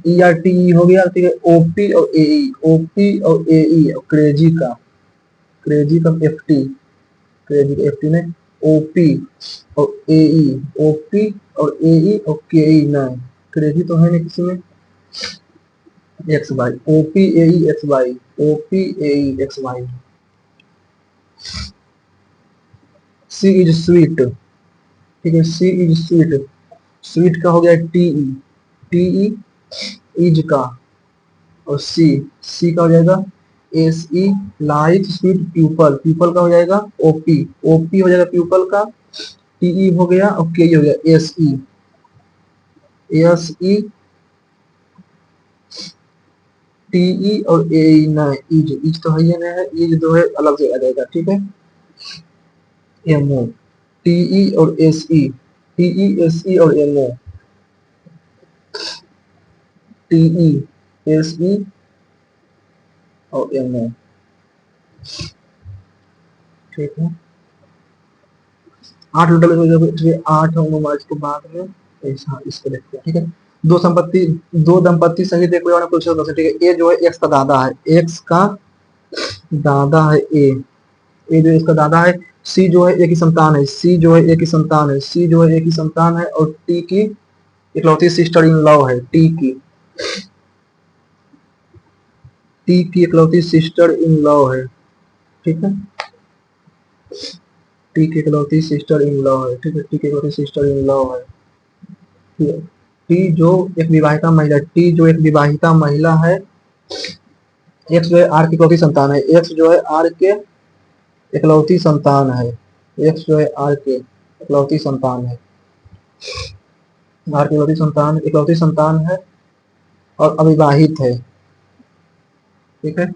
E R T E हो गया, ठीक है। ओपी और ए ई, ओपी और ए ई, क्रेजी का, क्रेजी का एफ टी, क्रेजी का एफ टी में ओपी और ए ई, ओपी और ए ई और के ई ना, क्रेजी तो है नहीं किसी में। X Y, OP A E X Y, OP A E X Y. C is sweet, ठीक है, सी इज स्वीट, स्वीट का हो गया T E, T E is का, और सी, सी का हो जाएगा S E, like sweet people, people का हो जाएगा ओपी, ओपी हो जाएगा प्यूपल का, टी ई हो गया और के ई हो गया S E, S E T E और ए ई ना, इज, इज तो है ही नहीं है, इज जो है अलग से आ जाएगा, ठीक है। एम ओ, टी ई और S E, T E S E और M O, T E S E और एम ओ, ठीक है। 8 टोटल, 8 होंगे इसके बाद में, ऐसा इसको देखते हैं, ठीक है। दो दंपत्ति सहित एक परिवार में कुल सदस्य, ठीक है। ए जो है एक्स का दादा है, एक्स का दादा है ए जो इसका दादा है। सी जो है एक ही संतान है, सी जो है एक ही संतान है, सी जो है एक ही संतान है, और टी की इकलौती सिस्टर इन लॉ है, टी की इकलौती सिस्टर इन लॉ है, ठीक है। टी की इकलौती सिस्टर इन लॉ है, ठीक है, टी की इकलौती सिस्टर इन लॉ है, ठीक है। टी जो एक विवाहिता महिला, टी जो एक विवाहिता महिला है। एक्स जो है आर की इकलौती संतान है, एक्स जो है आर के इकलौती संतान है, एक्स जो है आर के इकलौती संतान है, आर की इकलौती संतान है और अविवाहित है, ठीक है।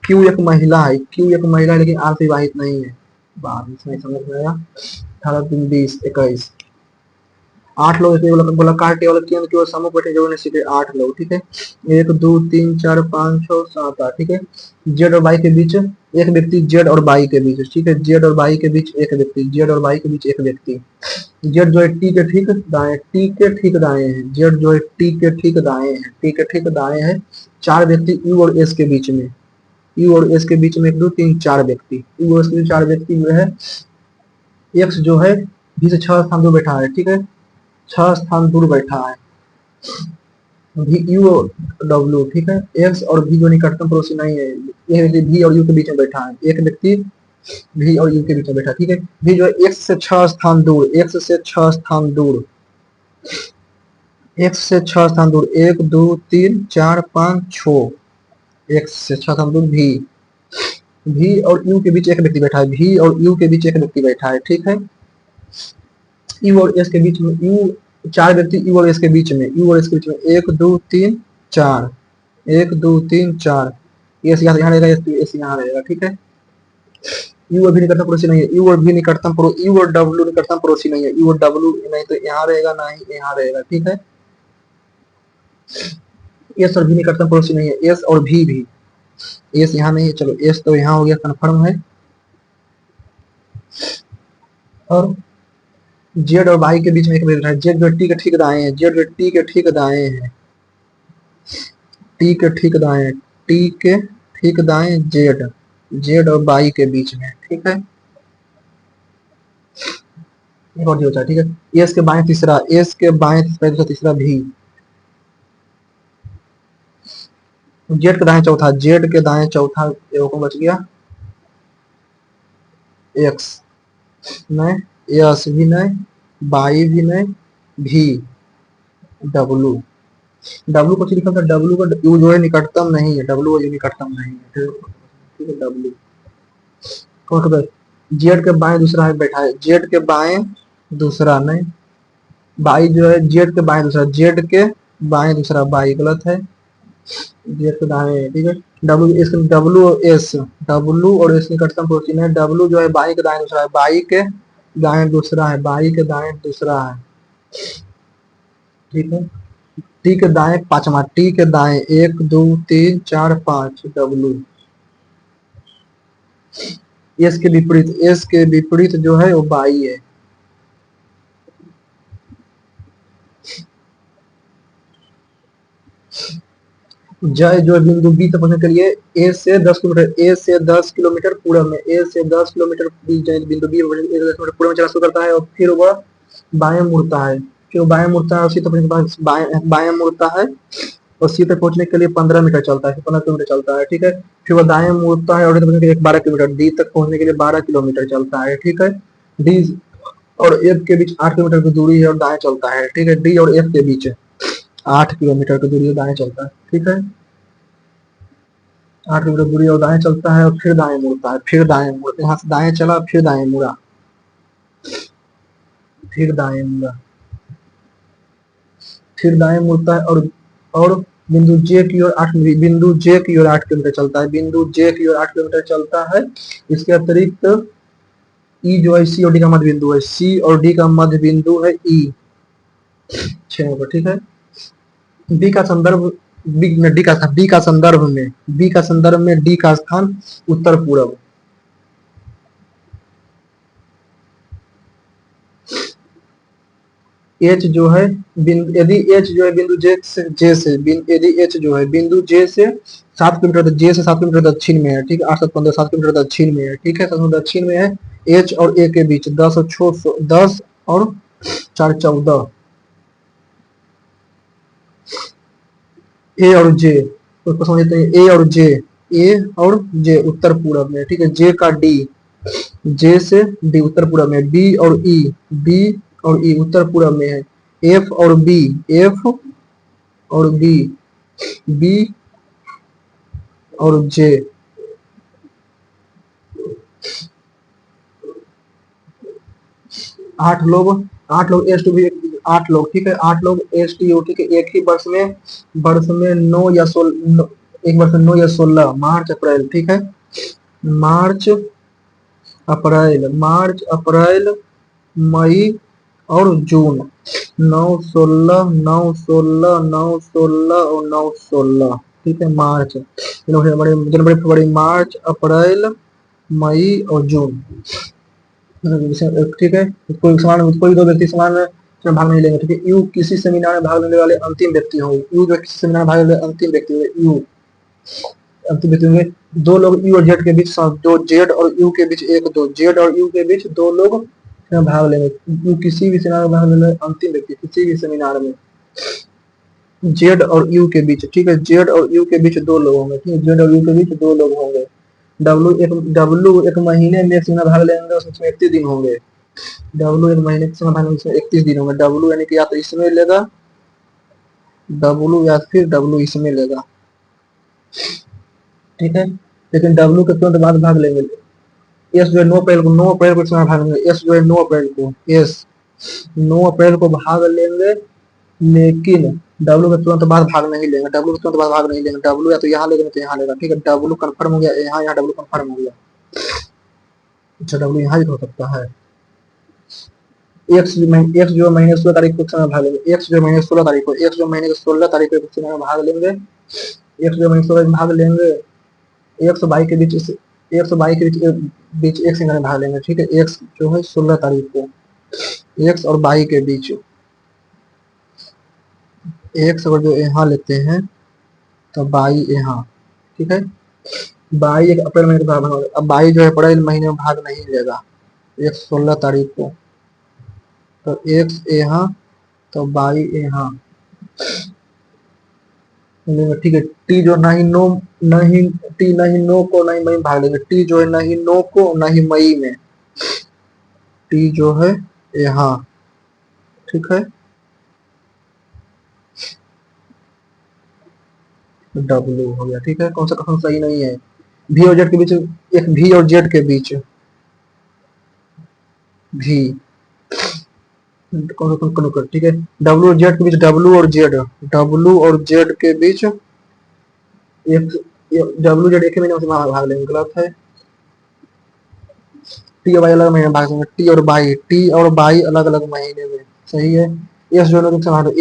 क्यू एक महिला है, क्यू एक महिला है लेकिन आर से विवाहित नहीं है, बाद इसमें समझ में आया। 18 3 20 21, 8 लोग इसमें गोलाकार टेबल के अंदर केवल समूह बैठे जो सीखे 8 लोग, ठीक है। 1 2 3 4 5 6 7 8, ठीक है। जेड और बाई के बीच एक व्यक्ति, जेड और बाई के बीच, ठीक है, जेड और बाई के बीच एक व्यक्ति, जेड और बाई के बीच एक व्यक्ति। जेड जो है टी के ठीक दाएं, टी के ठीक दाएं है, जेड जो है टी के ठीक दाएं है, टी के ठीक दाएं है। 4 व्यक्ति यू और एस के बीच में, यू और एस के बीच में 1 2 3 4 व्यक्ति, यू और एस के 4 व्यक्ति जो है। एक्स जो है बी से 6 स्थान दूर बैठा है, ठीक है, 6 स्थान दूर बैठा है। भी यू डब्ल्यू, ठीक है। एक्स और भी जो निकटतम पड़ोसी नहीं है, एक व्यक्ति भी और यू के बीच में बैठा है, एक व्यक्ति भी और यू के बीच में बैठा, ठीक है। भी जो है एक्स से 6 स्थान दूर, एक्स से 6 स्थान दूर, एक्स से 6 स्थान दूर, 1 2 3 4 5 6, एक्स से 6 स्थान दूर भी और यू के बीच एक व्यक्ति बैठा है, भी और यू के बीच एक व्यक्ति बैठा है, ठीक है। यू और एस के बीच में, यू 4 व्यक्ति यू और एस के बीच में, यू और एस के बीच में 1 2 3 4, 1 2 3 4, एस यहाँ रहेगा, एस यहाँ रहेगा, ठीक है। यू और भी निकटतम पड़ोसी नहीं है, यू और भी निकटतम पड़ोसी, यू और डब्ल्यू निकटतम पड़ोसी नहीं है, यू और डब्ल्यू नहीं तो यहाँ रहेगा ना ही यहाँ रहेगा, ठीक है। एस और भी निकटतम पड़ोसी नहीं है, एस और भी, एस यहाँ नहीं है, चलो एस तो यहाँ हो गया, कन्फर्म है। और जेड और बाई के बीच में एक बैठा है, जेड जो टी के ठीक दाएं है, जेड जो टी के ठीक दाएं है, टी के ठीक दाएं, टी के ठीक दाएं जेड, जेड और बाई के बीच में, ठीक है। एक और होता है, ठीक है। एस के बाएं तीसरा, एस के बाएं तीसरा भी, जेड के दाएं चौथा, जेड के दाएं चौथा, एगो को बच गया एक्स नहीं, एस भी नहीं, बाई भी नहीं, भी डब्लू, डब्लू को लिखा था, डब्लू का यू जो है निकटतम नहीं है, डब्लू यू निकटतम नहीं है, ठीक है। डब्लू कौन, जेड के बाएं दूसरा है बैठा है, जेड के बाएं दूसरा नहीं, बाई जो है जेड के बाएं दूसरा, जेड के बाएं दूसरा, बाई गलत है, जेड के दाएं, ठीक है। डब्लू और एस निकटतम प्रोटीन है। डब्लू जो है बाई के दाएं दूसरा है, बाई के दाएं दूसरा है, बाई के दाएं दूसरा है। ठीक है। टी के दाएं पांचवा, टी के दाएं 1 2 3 4 5 डब्लू। एस के विपरीत जो है वो बाई है। जय जो बिंदु बी तक पहुंचने के लिए ए से 10 किलोमीटर पूर्व में, ए से 10 किलोमीटर बिंदु बी 10 किलोमीटर पूर्व में चला शुरू करता है और फिर वह बाएं मुड़ता है। फिर वो बाएं मुड़ता है और सी तक पहुंचने के बाद बाएं मुड़ता है और सी तक पहुंचने के लिए 15 मीटर चलता है, 15 किलोमीटर चलता है। ठीक है। फिर वह दाएं मुड़ता है और डी तक पहुंचने के लिए 12 किलोमीटर, डी तक पहुंचने के लिए 12 किलोमीटर चलता है। ठीक है। डी और एफ के बीच 8 किलोमीटर की दूरी है और दाएं चलता है। ठीक है। डी और एफ के बीच 8 किलोमीटर की दूरी दाएं चलता है। ठीक है। 8 किलोमीटर दूरी और दाएं चलता है और फिर दाएं मुड़ता है, फिर दाएं मुड़ता है, यहाँ से दाएं चला फिर दाएं मुड़ा, फिर दाएं मुड़ा, फिर दाएं मुड़ता है और बिंदु जे की ओर 8 किलोमीटर चलता है। बिंदु जे की ओर 8 किलोमीटर चलता है। इसके अतिरिक्त ई जो है सी और डी का मध्य बिंदु है, सी और डी का मध्य बिंदु है ई 6 पर। ठीक है। बी का संदर्भ बी का संदर्भ में डी का स्थान उत्तर पूर्व। एच जो है यदि एच जो है बिंदु यदि एच जो है बिंदु जे से 7 किलोमीटर दक्षिण में है। ठीक है। 8 7 15 7 किलोमीटर दक्षिण में है। ठीक है। दक्षिण में है। एच और ए के बीच 10 और 4 14, ए और जे उसको समझते हैं। ए और जे उत्तर पूर्व में। ठीक है। जे का डी, जे से डी उत्तर पूर्व में, बी और ई उत्तर पूर्व में है। एफ और बी, बी और जे 8 लोग एस टू भी 8 लोग। ठीक है। 8 लोग एस टी यू। ठीक है। एक ही वर्ष में 9 या 16, एक वर्ष में 9 या 16 मार्च अप्रैल। ठीक है। मार्च अप्रैल मई और जून 9 16 और 9 16। ठीक है। मार्च, जनवरी फरवरी मार्च अप्रैल मई और जून। ठीक है। कोई दो व्यक्ति समान में भाग नहीं लेंगे। ठीक है। यू किसी सेमिनार में भाग लेने वाले अंतिम व्यक्ति होंगे। यू जो किसी सेमिनार में भाग लेने वाले अंतिम व्यक्ति होंगे। यू अंतिम व्यक्ति होंगे। दो लोग यू और जेड के बीच, दो जेड और यू के बीच, जेड और यू के बीच 2 लोग भाग लेंगे। यू किसी भी सेमिनार में भाग लेने वाले अंतिम व्यक्ति, किसी भी सेमिनार में जेड और यू के बीच। ठीक है। जेड और यू के बीच 2 लोग होंगे। ठीक है। जेड और यू के बीच 2 लोग होंगे। डब्लू एक महीने में सेमिनार भाग लेंगे, उसमें 31 दिन होंगे। डब्लू एक महीने के समय भाग लेंगे, 31 दिन होंगे। डब्लू यानी कि या तो इसमें लेगा डब्लू या फिर डब्लू इसमें लेगा। ठीक है। लेकिन डब्लू के तुरंत बाद भाग लेंगे। एस जो है 9 अप्रैल को समय भाग लेंगे। एस जो है 9 अप्रैल को भाग लेंगे, लेकिन डब्लू के तुरंत बाद भाग नहीं लेंगे। डब्लू या तो यहाँ लेगा तो यहाँ लेगा। ठीक है। डब्लू कंफर्म हो गया, यहाँ डब्लू कंफर्म हो गया। अच्छा, डब्लू यहाँ भी हो सकता है। एक्स जो महीने 16 तारीख को समय भाग लेंगे। एक्स जो महीने 16 तारीख को समय भाग लेंगे। एक्स जो महीने 16 भाग लेंगे। एक्स बाई के बीच एक सेकंड में भाग लेंगे। ठीक है। एक्स जो है 16 तारीख को, एक्स और बाई के बीच, एक्स अगर जो यहाँ लेते हैं तो बाई यहाँ। ठीक है। बाई एक अप्रैल महीने का भाग, अब बाई जो है अप्रैल महीने में भाग नहीं लेगा। एक्स 16 तारीख को, तो एक्स यहाँ तो बाई यहाँ। ठीक है। टी जो नहीं नो को नहीं मई भाग लेंगे। टी जो है नहीं नो को नहीं मई में, टी जो है यहाँ। ठीक है। डब्लू हो गया। ठीक है। कौन सा कौन सही नहीं है। भी और जेड के बीच, एक भी और जेड के बीच, भी कौन सा कौन, ठीक है। डब्लू और जेड के बीच, डब्लू और जेड के बीच एक डब्ल्यू जेड एक ही महीने में भाग लेंगे, गलत है। टी और वाई अलग महीने में भाग लेंगे, टी और वाई अलग अलग महीने में, सही है। एस जो है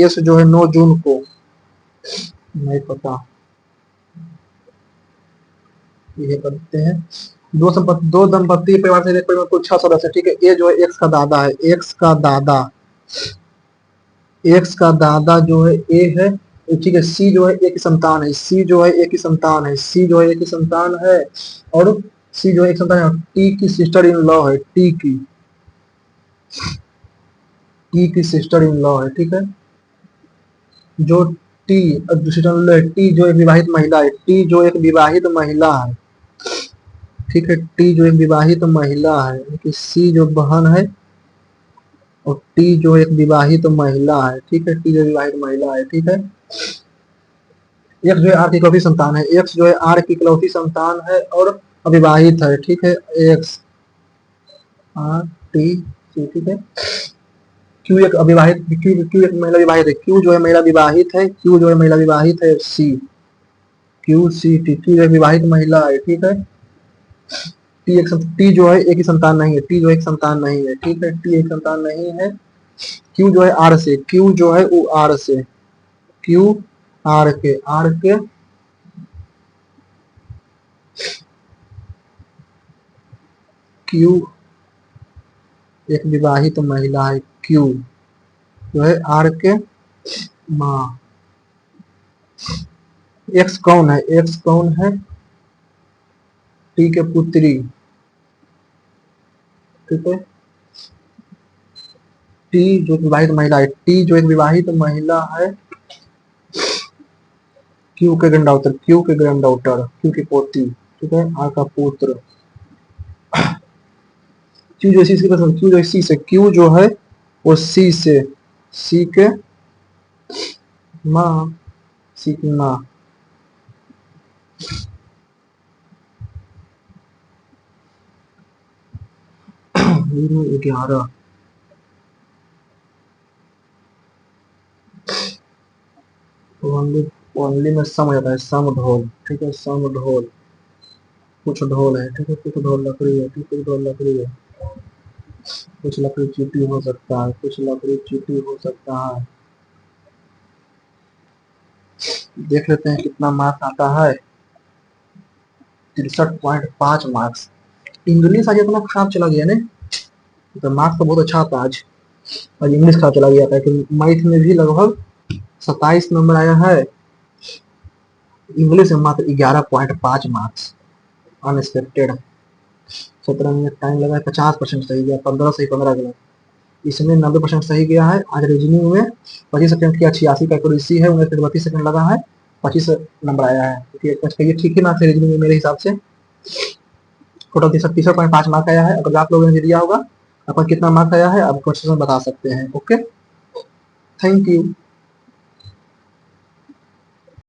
एस जो है 9 जून को, नहीं पता, ये करते हैं। दो दंपत्ति परिवार से एक परिवार में कुल 6 सदस्य, ठीक है। ए जो है एक्स का दादा है, एक्स का दादा जो है ए है, ठीक है। सी जो है एक ही संतान है, और सी जो है एक संतान है, टी की सिस्टर इन लॉ है, टी की सिस्टर इन लॉ है, ठीक है। जो टी टी जो एक विवाहित महिला है, ठीक है। टी जो एक विवाहित महिला है, कि सी जो बहन है, और टी जो एक विवाहित महिला है, ठीक है। टी जो विवाहित महिला है, ठीक है। एक्स जो है आर की इकलौती संतान है, और अविवाहित है, ठीक है। एक्स आर टी सी, ठीक है। क्यू एक अविवाहित, क्यू एक महिला विवाहित है, क्यू जो है महिला विवाहित है, C Q C T, Q एक विवाहित महिला है, ठीक है। टी जो है एक ही संतान नहीं है, ठीक है। टी एक संतान नहीं है। क्यू जो है आर से, क्यू आर के क्यू एक विवाहित महिला है, क्यू जो है आर के माँ। एक्स कौन है, टी के पुत्री, ठीक है। टी जो विवाहित महिला है, क्यू के ग्रैंडडॉटर, क्यू की पोती, ठीक है। आर का पुत्र। क्यू जो सी से, क्यू जो है वो सी के माँ, सी की माँ। 11 ओनली में सम हो जाता है, सम ढोल, ठीक है। सम ढोल, कुछ ढोल है, ठीक है। कुछ ढोल लकड़ी है, ठीक है। कुछ लकड़ी चीटी हो सकता है, देख लेते हैं कितना मार्क्स आता है। 63.5 मार्क्स। इंग्लिश आज इतना खराब चला गया ना, तो मार्क्स तो बहुत अच्छा आता आज, और इंग्लिश खराब चला गया था। कि मैथ में भी लगभग 27 नंबर आया है, इंग्लिश में मात्र 11.5 मार्क्स, अनएक्सपेक्टेड। 17 मिनट टाइम लगा, 50% सही गया, 15 सही 15 गलत। इसमें 90% सही गया है। आज रीजनिंग में 25 सेकंड की 86 का एक्यूरेसी है, उन्हें 32 सेकंड लगा है, 25 नंबर आया है, ये ठीक ही मार्क्स है रीजनिंग में मेरे हिसाब से। टोटल 63.5 मार्क आया है। अगर आप लोगों ने दिया होगा आपका कितना मार्क्स आया है, आप क्वेश्चन में बता सकते हैं। Okay, thank you.